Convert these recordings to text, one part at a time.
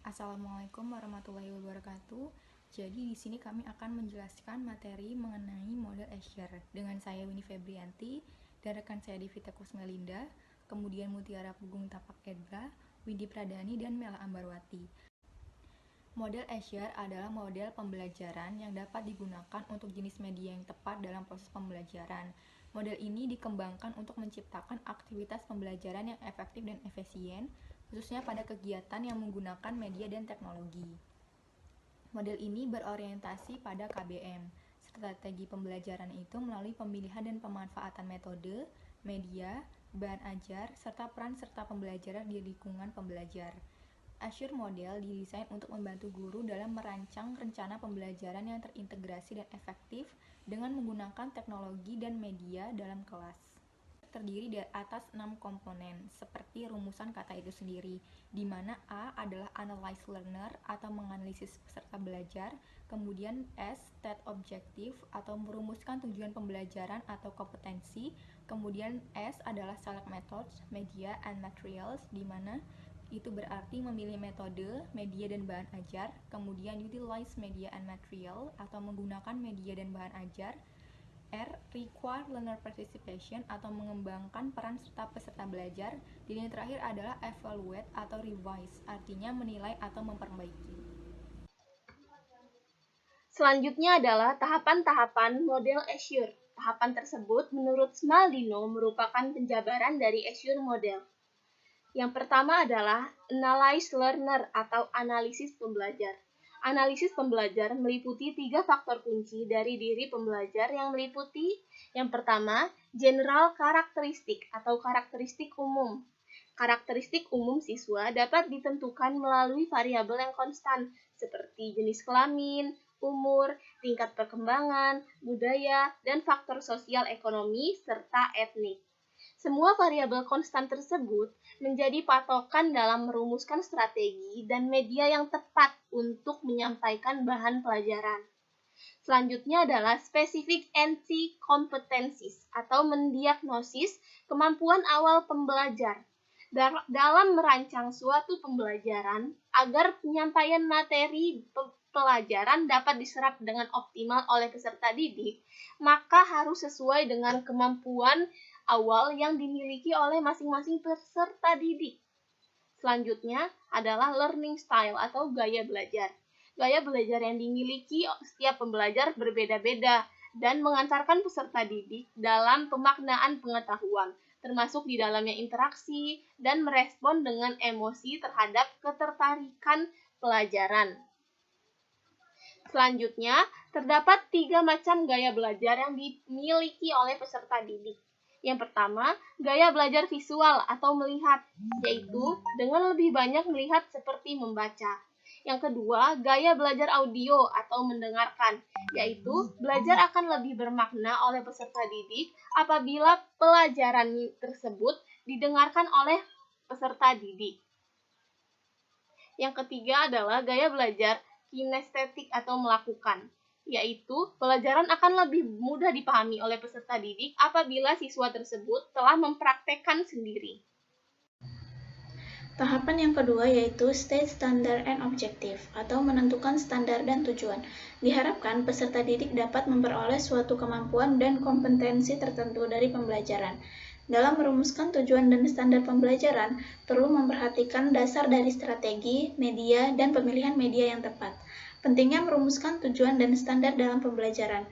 Assalamualaikum warahmatullahi wabarakatuh. Jadi di sini kami akan menjelaskan materi mengenai model Azure dengan saya Winnie Febrianti dan rekan saya Devita Kusmelinda, kemudian Mutiara Pugung Tapak Edra, Windy Pradani dan Mela Ambarwati. Model Azure adalah model pembelajaran yang dapat digunakan untuk jenis media yang tepat dalam proses pembelajaran. Model ini dikembangkan untuk menciptakan aktivitas pembelajaran yang efektif dan efisien, khususnya pada kegiatan yang menggunakan media dan teknologi. Model ini berorientasi pada KBM. Strategi pembelajaran itu melalui pemilihan dan pemanfaatan metode, media, bahan ajar, serta peran serta pembelajaran di lingkungan pembelajar. Azure Model didesain untuk membantu guru dalam merancang rencana pembelajaran yang terintegrasi dan efektif dengan menggunakan teknologi dan media dalam kelas. Terdiri dari atas 6 komponen, seperti rumusan kata itu sendiri, di mana A adalah analyze learner atau menganalisis peserta belajar, kemudian S, state objective atau merumuskan tujuan pembelajaran atau kompetensi, kemudian S adalah select methods, media, and materials, di mana itu berarti memilih metode, media, dan bahan ajar, kemudian utilize media and material atau menggunakan media dan bahan ajar, R. Require learner participation atau mengembangkan peran serta peserta belajar. Dan yang terakhir adalah evaluate atau revise, artinya menilai atau memperbaiki. Selanjutnya adalah tahapan-tahapan model Azure. Tahapan tersebut menurut Smaldino merupakan penjabaran dari Azure Model. Yang pertama adalah analyze learner atau analisis pembelajar. Analisis pembelajar meliputi 3 faktor kunci dari diri pembelajar yang meliputi yang pertama, general karakteristik atau karakteristik umum. Karakteristik umum siswa dapat ditentukan melalui variabel yang konstan seperti jenis kelamin, umur, tingkat perkembangan, budaya, dan faktor sosial ekonomi serta etnik. Semua variabel konstan tersebut menjadi patokan dalam merumuskan strategi dan media yang tepat untuk menyampaikan bahan pelajaran. Selanjutnya adalah specific entry competencies atau mendiagnosis kemampuan awal pembelajar dalam merancang suatu pembelajaran agar penyampaian materi pelajaran dapat diserap dengan optimal oleh peserta didik, maka harus sesuai dengan kemampuan awal yang dimiliki oleh masing-masing peserta didik. Selanjutnya adalah learning style atau gaya belajar. Gaya belajar yang dimiliki setiap pembelajar berbeda-beda dan mengantarkan peserta didik dalam pemaknaan pengetahuan, termasuk di dalamnya interaksi dan merespon dengan emosi terhadap ketertarikan pelajaran. Selanjutnya, terdapat 3 macam gaya belajar yang dimiliki oleh peserta didik. Yang pertama, gaya belajar visual atau melihat, yaitu dengan lebih banyak melihat seperti membaca. Yang kedua, gaya belajar audio atau mendengarkan, yaitu belajar akan lebih bermakna oleh peserta didik apabila pelajaran tersebut didengarkan oleh peserta didik. Yang ketiga adalah gaya belajar kinestetik atau melakukan, yaitu pelajaran akan lebih mudah dipahami oleh peserta didik apabila siswa tersebut telah mempraktekkan sendiri. Tahapan yang kedua yaitu state standard and objective atau menentukan standar dan tujuan. Diharapkan peserta didik dapat memperoleh suatu kemampuan dan kompetensi tertentu dari pembelajaran. Dalam merumuskan tujuan dan standar pembelajaran, perlu memperhatikan dasar dari strategi, media, dan pemilihan media yang tepat. Pentingnya merumuskan tujuan dan standar dalam pembelajaran.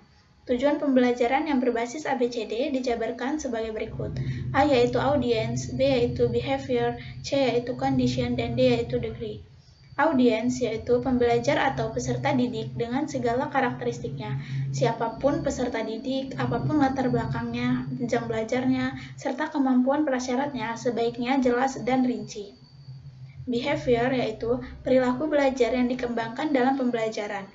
Tujuan pembelajaran yang berbasis ABCD dijabarkan sebagai berikut. A yaitu audience, B yaitu behavior, C yaitu condition, dan D yaitu degree. Audience yaitu pembelajar atau peserta didik dengan segala karakteristiknya, siapapun peserta didik, apapun latar belakangnya, jenjang belajarnya, serta kemampuan prasyaratnya sebaiknya jelas dan rinci. Behavior yaitu perilaku belajar yang dikembangkan dalam pembelajaran.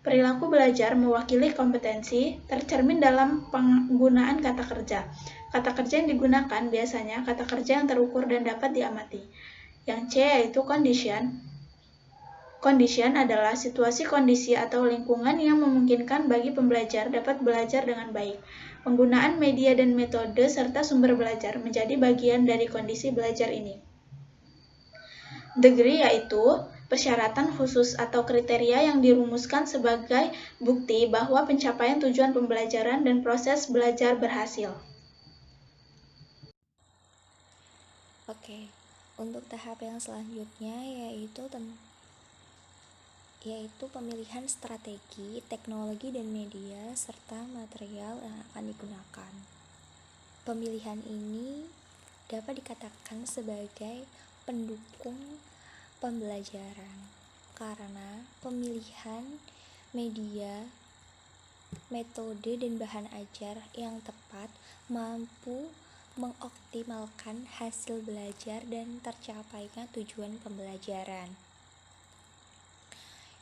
Perilaku belajar mewakili kompetensi tercermin dalam penggunaan kata kerja. Kata kerja yang digunakan biasanya kata kerja yang terukur dan dapat diamati. Yang C yaitu condition. Condition adalah situasi kondisi atau lingkungan yang memungkinkan bagi pembelajar dapat belajar dengan baik. Penggunaan media dan metode serta sumber belajar menjadi bagian dari kondisi belajar ini. Degree yaitu persyaratan khusus atau kriteria yang dirumuskan sebagai bukti bahwa pencapaian tujuan pembelajaran dan proses belajar berhasil. Oke, untuk tahap yang selanjutnya yaitu pemilihan strategi, teknologi dan media serta material yang akan digunakan. Pemilihan ini dapat dikatakan sebagai pendukung pembelajaran karena pemilihan media, metode dan bahan ajar yang tepat mampu mengoptimalkan hasil belajar dan tercapainya tujuan pembelajaran.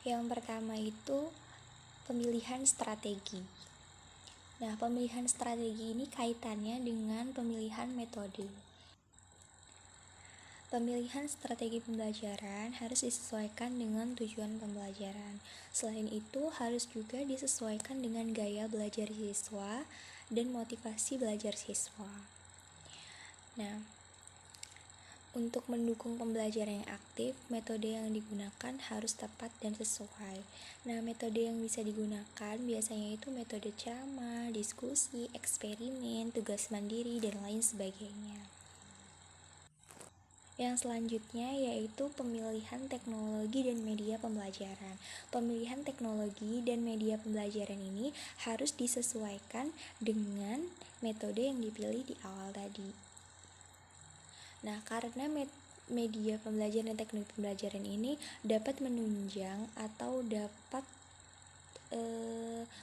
Yang pertama itu pemilihan strategi. Nah, pemilihan strategi ini kaitannya dengan pemilihan metode. Pemilihan strategi pembelajaran harus disesuaikan dengan tujuan pembelajaran. Selain itu, harus juga disesuaikan dengan gaya belajar siswa dan motivasi belajar siswa. Nah, untuk mendukung pembelajaran yang aktif, metode yang digunakan harus tepat dan sesuai. Nah, metode yang bisa digunakan biasanya itu metode ceramah, diskusi, eksperimen, tugas mandiri, dan lain sebagainya. Yang selanjutnya yaitu pemilihan teknologi dan media pembelajaran. Pemilihan teknologi dan media pembelajaran ini harus disesuaikan dengan metode yang dipilih di awal tadi. Nah, karena media pembelajaran dan teknologi pembelajaran ini dapat menunjang atau dapat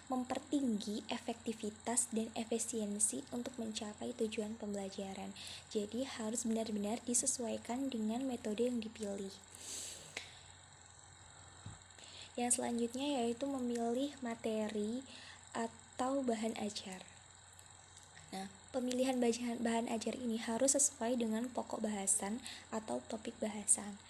mempertinggi efektivitas dan efisiensi untuk mencapai tujuan pembelajaran. Jadi harus benar-benar disesuaikan dengan metode yang dipilih. Yang selanjutnya yaitu memilih materi atau bahan ajar. Nah, pemilihan bahan ajar ini harus sesuai dengan pokok bahasan atau topik bahasan.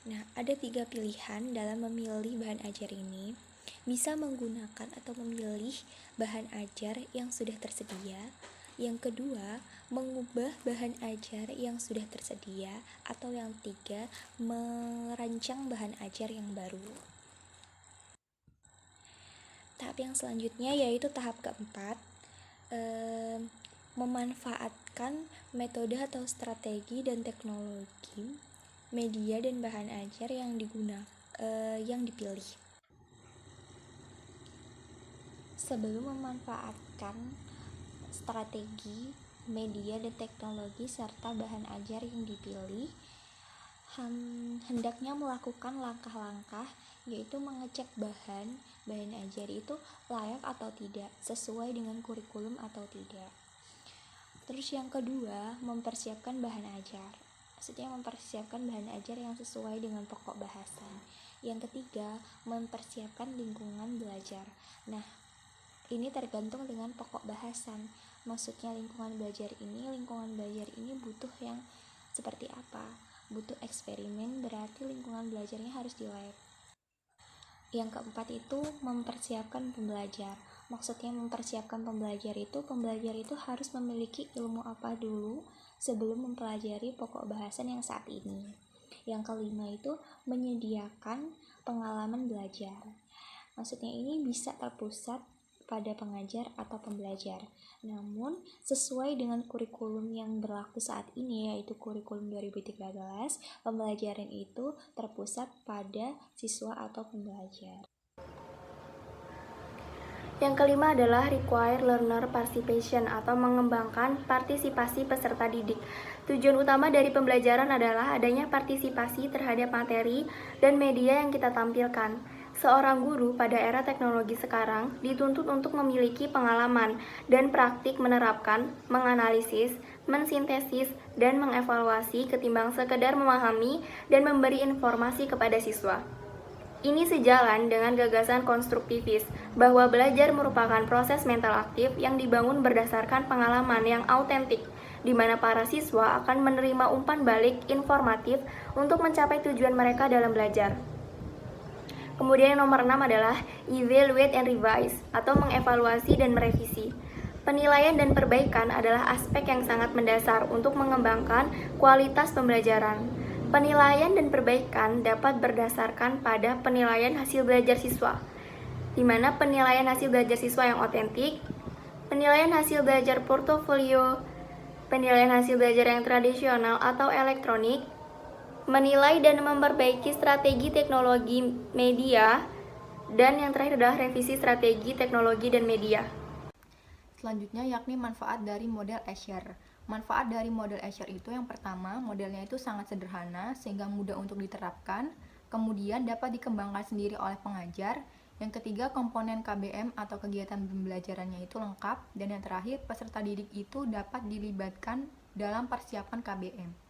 Nah, ada 3 pilihan dalam memilih bahan ajar ini. Bisa menggunakan atau memilih bahan ajar yang sudah tersedia. Yang kedua, mengubah bahan ajar yang sudah tersedia. Atau yang ketiga, merancang bahan ajar yang baru. Tahap yang selanjutnya yaitu tahap keempat, memanfaatkan metode atau strategi dan teknologi, media dan bahan ajar yang dipilih. Sebelum memanfaatkan strategi, media dan teknologi serta bahan ajar yang dipilih, hendaknya melakukan langkah-langkah yaitu mengecek bahan ajar itu layak atau tidak, sesuai dengan kurikulum atau tidak. Terus yang kedua, mempersiapkan bahan ajar. Maksudnya mempersiapkan bahan ajar yang sesuai dengan pokok bahasan. Yang ketiga, mempersiapkan lingkungan belajar. Nah, ini tergantung dengan pokok bahasan. Maksudnya lingkungan belajar ini butuh yang seperti apa? Butuh eksperimen, berarti lingkungan belajarnya harus di lab. Yang keempat itu mempersiapkan pembelajar. Maksudnya mempersiapkan pembelajar itu harus memiliki ilmu apa dulu sebelum mempelajari pokok bahasan yang saat ini. Yang kelima itu menyediakan pengalaman belajar. Maksudnya ini bisa terpusat pada pengajar atau pembelajar. Namun, sesuai dengan kurikulum yang berlaku saat ini, yaitu kurikulum 2013, pembelajaran itu terpusat pada siswa atau pembelajar. Yang kelima adalah require learner participation atau mengembangkan partisipasi peserta didik. Tujuan utama dari pembelajaran adalah adanya partisipasi terhadap materi dan media yang kita tampilkan. Seorang guru pada era teknologi sekarang dituntut untuk memiliki pengalaman dan praktik menerapkan, menganalisis, mensintesis, dan mengevaluasi ketimbang sekedar memahami dan memberi informasi kepada siswa. Ini sejalan dengan gagasan konstruktivis bahwa belajar merupakan proses mental aktif yang dibangun berdasarkan pengalaman yang autentik, di mana para siswa akan menerima umpan balik informatif untuk mencapai tujuan mereka dalam belajar. Kemudian yang nomor 6 adalah evaluate and revise atau mengevaluasi dan merevisi. Penilaian dan perbaikan adalah aspek yang sangat mendasar untuk mengembangkan kualitas pembelajaran. Penilaian dan perbaikan dapat berdasarkan pada penilaian hasil belajar siswa, di mana penilaian hasil belajar siswa yang otentik, penilaian hasil belajar portofolio, penilaian hasil belajar yang tradisional atau elektronik, menilai dan memperbaiki strategi teknologi media, dan yang terakhir adalah revisi strategi teknologi dan media. Selanjutnya yakni manfaat dari model Escher. Manfaat dari model Escher itu yang pertama, modelnya itu sangat sederhana sehingga mudah untuk diterapkan, kemudian dapat dikembangkan sendiri oleh pengajar. Yang ketiga, komponen KBM atau kegiatan pembelajarannya itu lengkap, dan yang terakhir, peserta didik itu dapat dilibatkan dalam persiapan KBM.